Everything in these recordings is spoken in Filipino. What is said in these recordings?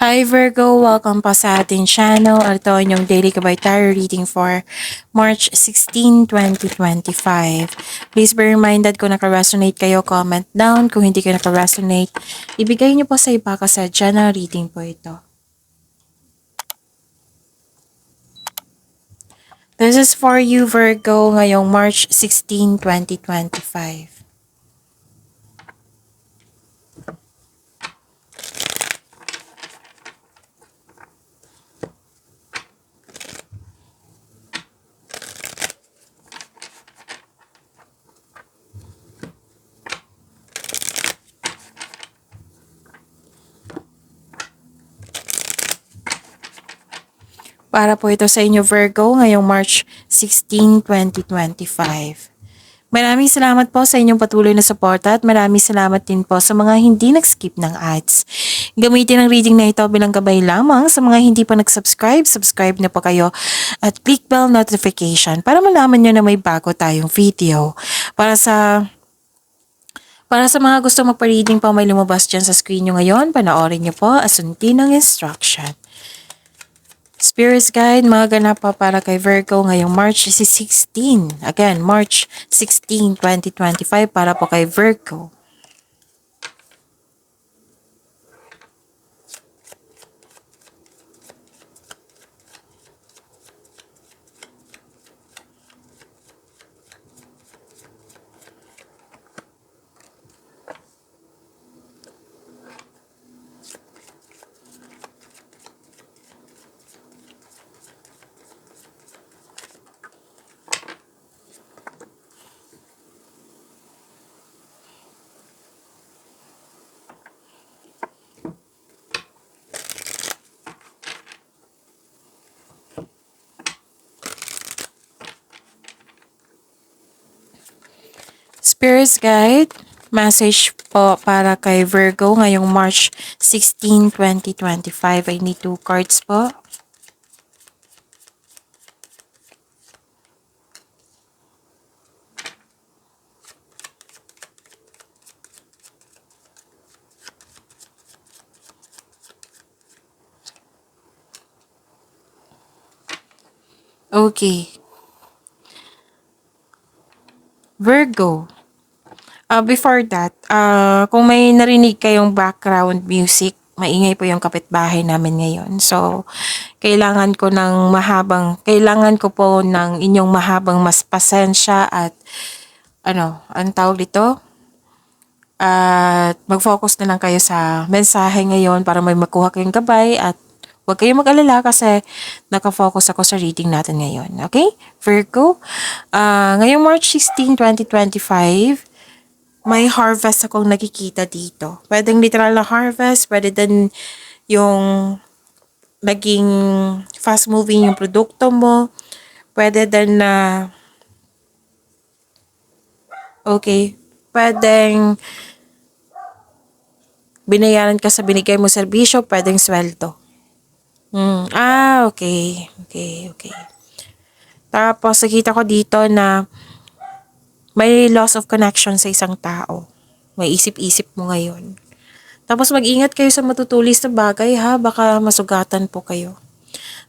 Hi Virgo! Welcome po sa ating channel. Ito ang inyong daily kabay tarot reading for March 16, 2025. Please be reminded kung naka-resonate kayo, comment down. Kung hindi kayo naka-resonate, ibigay niyo po sa iba kasi general reading po ito. This is for you Virgo ngayong March 16, 2025. Para po ito sa inyo Virgo ngayong March 16, 2025. Maraming salamat po sa inyong patuloy na suporta at maraming salamat din po sa mga hindi nag-skip ng ads. Gamitin ang reading na ito bilang gabay lamang sa mga hindi pa nag-subscribe, subscribe na po kayo at click bell notification para malaman nyo na may bago tayong video. Para sa mga gusto magpa-reading pa may lumabas dyan sa screen nyo ngayon, panoorin nyo po at sundin ang instruction. Spirits Guide, mga ganap pa para kay Virgo ngayong March 16. Again, March 16, 2025 para po kay Virgo. Spirits Guide, message po para kay Virgo ngayong March 16, 2025. I need 2 cards po. Okay. Virgo. Before that, kung may narinig kayong background music, maingay po yung kapitbahay namin ngayon. So, kailangan ko po ng inyong mahabang mas pasensya at ang tawag dito? At mag-focus na lang kayo sa mensahe ngayon para may makuha kayong gabay at huwag kayong mag-alala kasi nakafocus ako sa reading natin ngayon. Okay? Virgo, ngayong March 16, 2025, may harvest akong nakikita dito. Pwedeng literal na harvest, pwede din yung naging fast moving yung produkto mo. Pwede din na pwedeng binayaran ka sa binigay mo serbisyo, pwedeng sweldo. Okay. Tapos nakita ko dito na may loss of connection sa isang tao. May isip-isip mo ngayon. Tapos mag-ingat kayo sa matutulis na bagay ha, baka masugatan po kayo.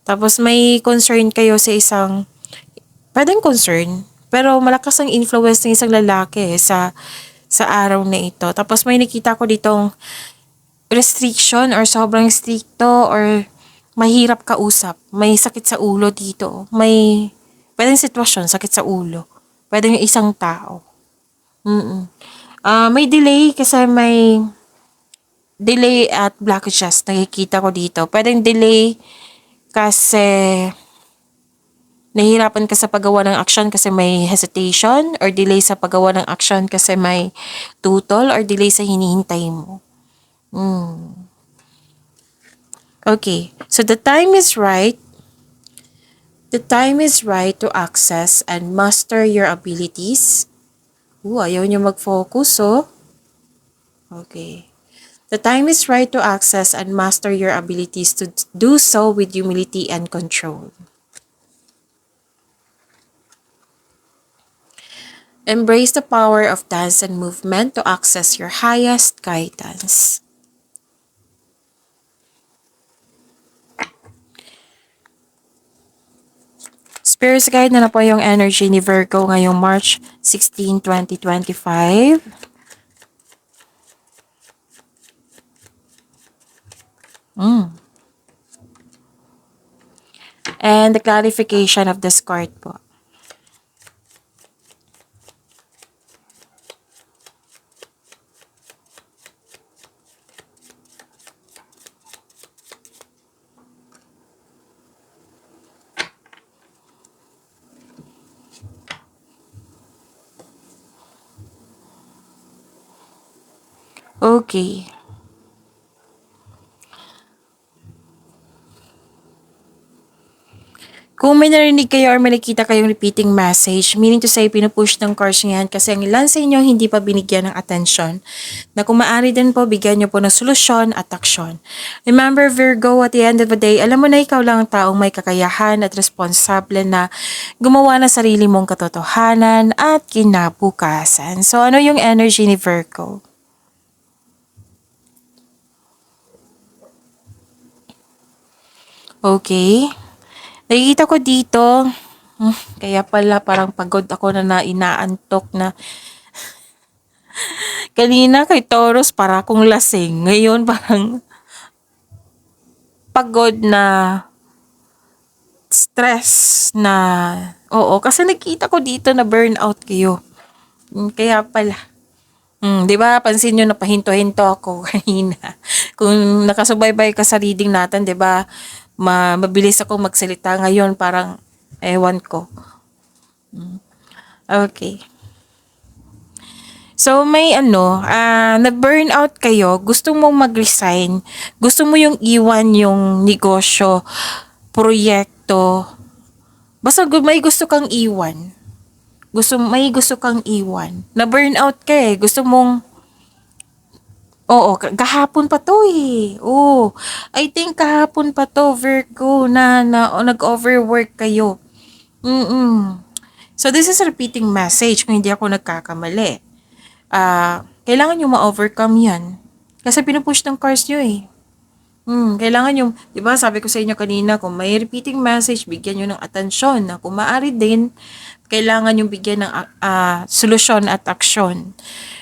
Tapos may concern kayo sa pwedeng concern, pero malakas ang influence ng isang lalaki sa araw na ito. Tapos may nakita ko ditong restriction or sobrang stricto or mahirap kausap. May sakit sa ulo dito. Pwedeng sitwasyon, sakit sa ulo. Pwedeng yung isang tao. May delay kasi may delay at blockages nakikita ko dito. Pwedeng delay kasi nahihirapan ka sa paggawa ng action kasi may hesitation, or delay sa paggawa ng action kasi may tutol, or delay sa hinihintay mo. Okay, so the time is right. The time is right to access and master your abilities. Ayaw niyo mag-focus, oh. Okay. The time is right to access and master your abilities to do so with humility and control. Embrace the power of dance and movement to access your highest guidance. Spirits guide na po yung energy ni Virgo ngayong March 16, 2025. And the clarification of this card po. Okay. Kung may narinig kayo or may nakita kayong repeating message, meaning to say, pinupush ng cards niyan kasi ang ilan sa inyo hindi pa binigyan ng atensyon. Na kung maaari din po, bigyan nyo po ng solusyon at aksyon. Remember Virgo, at the end of the day, alam mo na ikaw lang ang taong may kakayahan at responsable na gumawa ng sarili mong katotohanan at kinabukasan. So ano yung energy ni Virgo? Okay. Nakikita ko dito, kaya pala parang pagod ako na inaantok na. Kanina kay Taurus para akong lasing. Ngayon parang pagod na stress na. Oo, kasi nakita ko dito na burnout kayo. Kaya pala. 'Di ba? Pansin niyo na pahinto-hinto ako kanina. Kung nakasubaybay ka sa reading natin, 'di ba? Mabilis ako magsalita ngayon, parang ewan ko. Okay. So may na-burnout kayo, gusto mong mag-resign, gusto mo yung iwan yung negosyo, proyekto, basta may gusto kang iwan. May gusto kang iwan. Na-burnout ka eh, gusto mong, oo, kahapon pa to eh. Oo, I think kahapon pa to, Virgo, na nag-overwork kayo. So this is a repeating message kung hindi ako nagkakamali. Kailangan nyo ma-overcome yan. Kasi pinupush ng cards nyo eh. Kailangan yung, di ba sabi ko sa inyo kanina, kung may repeating message, bigyan nyo ng atensyon na kung maaari din, kailangan yung bigyan ng solusyon at aksyon.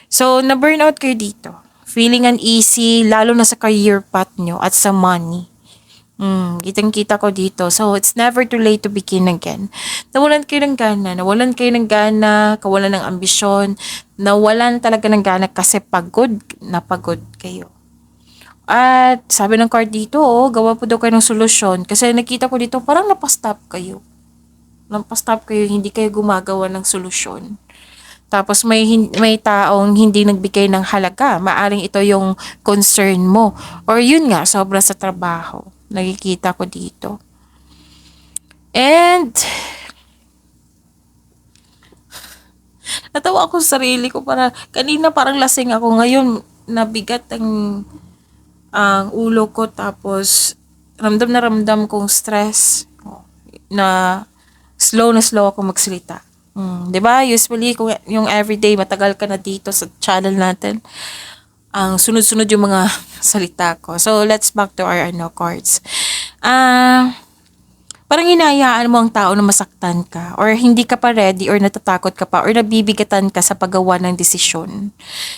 So, na-burnout kayo dito. Feeling uneasy, lalo na sa career path nyo at sa money. Kitang-kita ko dito. So, it's never too late to begin again. Nawalan kayo ng gana, kawalan ng ambisyon, nawalan talaga ng gana kasi pagod kayo. At sabi ng card dito, gawa po daw kayo ng solusyon. Kasi nakita ko dito, parang napastop kayo. Hindi kayo gumagawa ng solusyon. Tapos may taong hindi nagbigay ng halaga. Maaring ito yung concern mo. Or yun nga, sobra sa trabaho. Nakikita ko dito. And natawa ako sa sarili ko, kanina parang lasing ako, ngayon nabigat ang ulo ko, tapos ramdam kong stress, na slow ako magsalita. 'Di ba? Usually kung yung everyday matagal ka na dito sa channel natin, ang sunod-sunod yung mga salita ko. So let's back to our cards. Parang hinahayaan mo ang tao na masaktan ka, or hindi ka pa ready, or natatakot ka pa, or nabibigatan ka sa paggawa ng desisyon.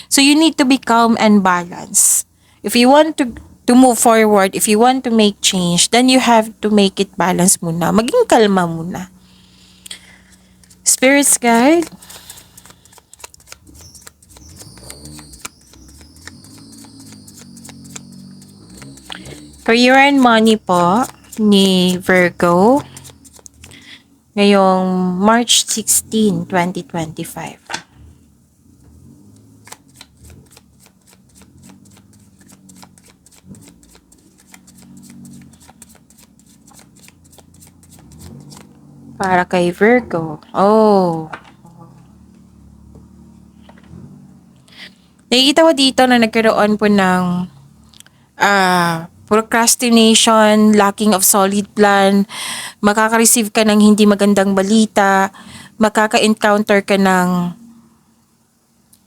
So you need to be calm and balanced. If you want to move forward, if you want to make change, then you have to make it balance muna. Maging kalma muna. Spirits guide. Career and money po ni Virgo ngayong March 16, 2025. Para kay Virgo. Nakikita ko dito na nagkaroon po ng procrastination, lacking of solid plan, makaka-receive ka ng hindi magandang balita, makaka-encounter ka ng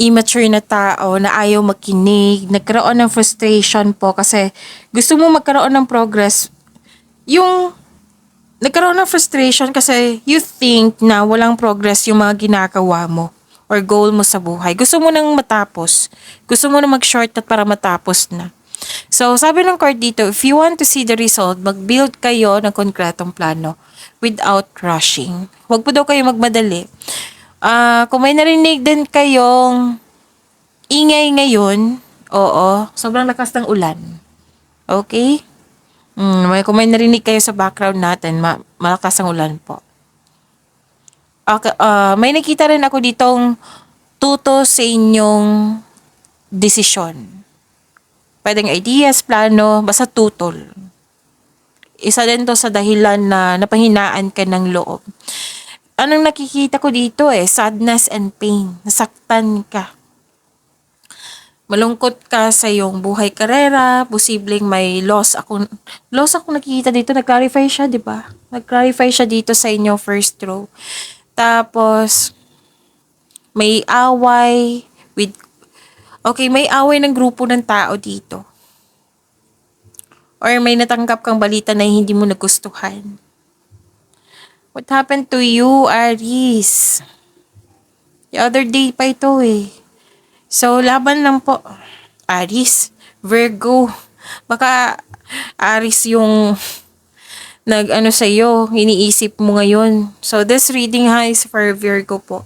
immature na tao na ayaw makinig, nagkaroon ng frustration po kasi gusto mo magkaroon ng progress. Yung nagkaroon ng frustration kasi you think na walang progress yung mga ginagawa mo or goal mo sa buhay. Gusto mo nang matapos. Gusto mo na mag-shortcut para matapos na. So, sabi ng card dito, if you want to see the result, mag-build kayo ng konkretong plano without rushing. Huwag po daw kayo magmadali. Kung may narinig din kayong ingay ngayon, oo, sobrang lakas ng ulan. Okay? Kung may narinig kayo sa background natin, malakas ang ulan po. Okay, may nakita rin ako ditong tuto sa inyong desisyon. Pwedeng ideas, plano, basta tutol. Isa din to sa dahilan na napahinaan ka ng loob. Anong nakikita ko dito sadness and pain. Nasaktan ka. Malungkot ka sa iyong buhay karera, posibleng may loss ako nakikita dito, nag-clarify siya, di ba? Nag-clarify siya dito sa inyo first row. Tapos, may away may away ng grupo ng tao dito. Or may natanggap kang balita na hindi mo nagustuhan. What happened to you, Aries? The other day pa ito So, laban lang po. Aries, Virgo. Baka Aries yung nag-ano sa'yo, iniisip mo ngayon. So, this reading is for Virgo po.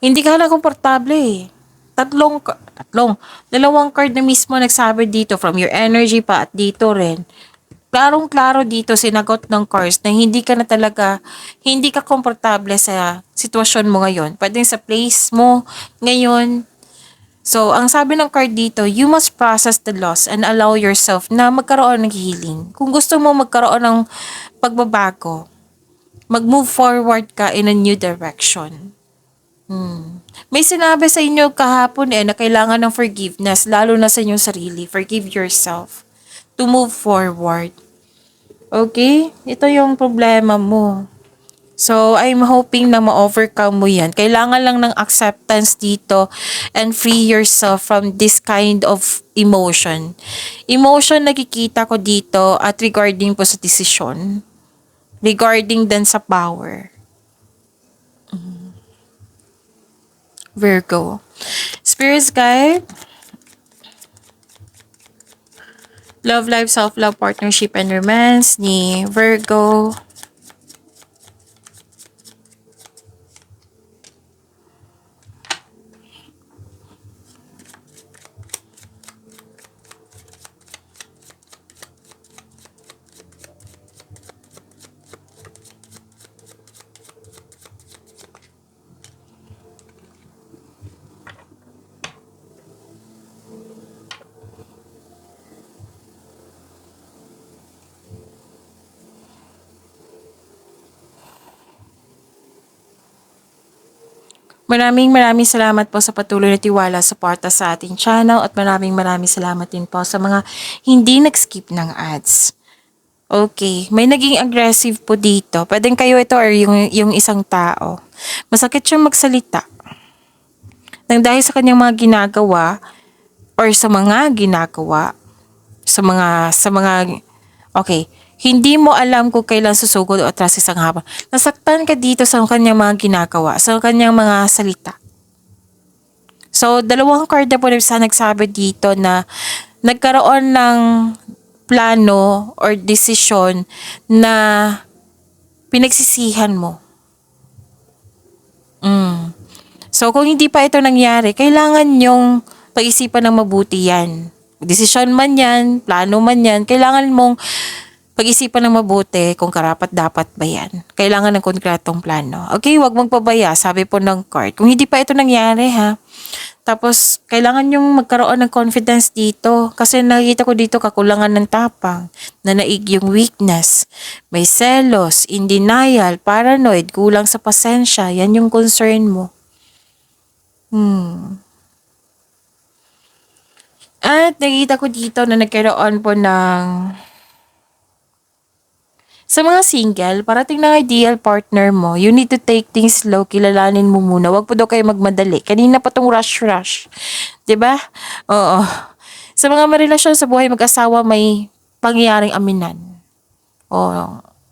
Hindi ka na komportable dalawang card na mismo nagsabi dito from your energy pa at dito rin. Klarong-klaro dito sinagot ng cards na hindi ka komportable sa sitwasyon mo ngayon. Pwedeng sa place mo ngayon. So, ang sabi ng card dito, you must process the loss and allow yourself na magkaroon ng healing. Kung gusto mo magkaroon ng pagbabago, mag-move forward ka in a new direction. May sinabi sa inyo kahapon na kailangan ng forgiveness, lalo na sa inyong sarili. Forgive yourself to move forward. Okay? Ito yung problema mo. So, I'm hoping na ma-overcome mo yan. Kailangan lang ng acceptance dito and free yourself from this kind of emotion. Emotion nakikita ko dito at regarding po sa decision. Regarding din sa power. Virgo. Spirits guide. Love life, self-love, partnership, and romance ni Virgo. Maraming salamat po sa patuloy na tiwala, suporta sa ating channel at maraming salamat din po sa mga hindi nag-skip ng ads. Okay, may naging aggressive po dito. Pwedeng kayo ito or yung isang tao. Masakit siyang magsalita. Nang dahil sa kanyang mga ginagawa or sa mga ginagawa, okay, hindi mo alam kung kailan susugod o atras isang hapon. Nasaktan ka dito sa kanyang mga ginagawa, sa kanyang mga salita. So, dalawang card na po na nagsabi dito na nagkaroon ng plano or desisyon na pinagsisihan mo. So, kung hindi pa ito nangyari, kailangan yung pag-isipan ng mabuti yan. Desisyon man yan, plano man yan, kailangan mong pag-isipan ng mabuti kung karapat-dapat ba yan. Kailangan ng konkretong plano. Okay, wag mong pabaya, sabi po ng card. Kung hindi pa ito nangyari Tapos, kailangan yung magkaroon ng confidence dito. Kasi nakikita ko dito kakulangan ng tapang, nanaig yung weakness, may selos, in denial, paranoid, kulang sa pasensya. Yan yung concern mo. At nakikita ko dito na nagkaroon po ng sa mga single, parating na ideal partner mo, you need to take things slow, kilalanin mo muna. Huwag po daw kayo magmadali. Kanina pa tong rush. 'Di ba? Oo. Sa mga marelasyon sa buhay mag-asawa, may pangyayaring aminan. O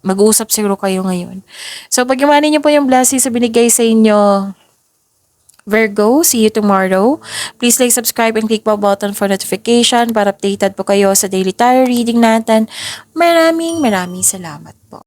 mag-uusap siguro kayo ngayon. So, pag-imanin niyo po yung blessings sa binigay sa inyo, Virgo. See you tomorrow. Please like, subscribe, and click the button for notification para updated po kayo sa daily tarot reading natin. Maraming salamat po.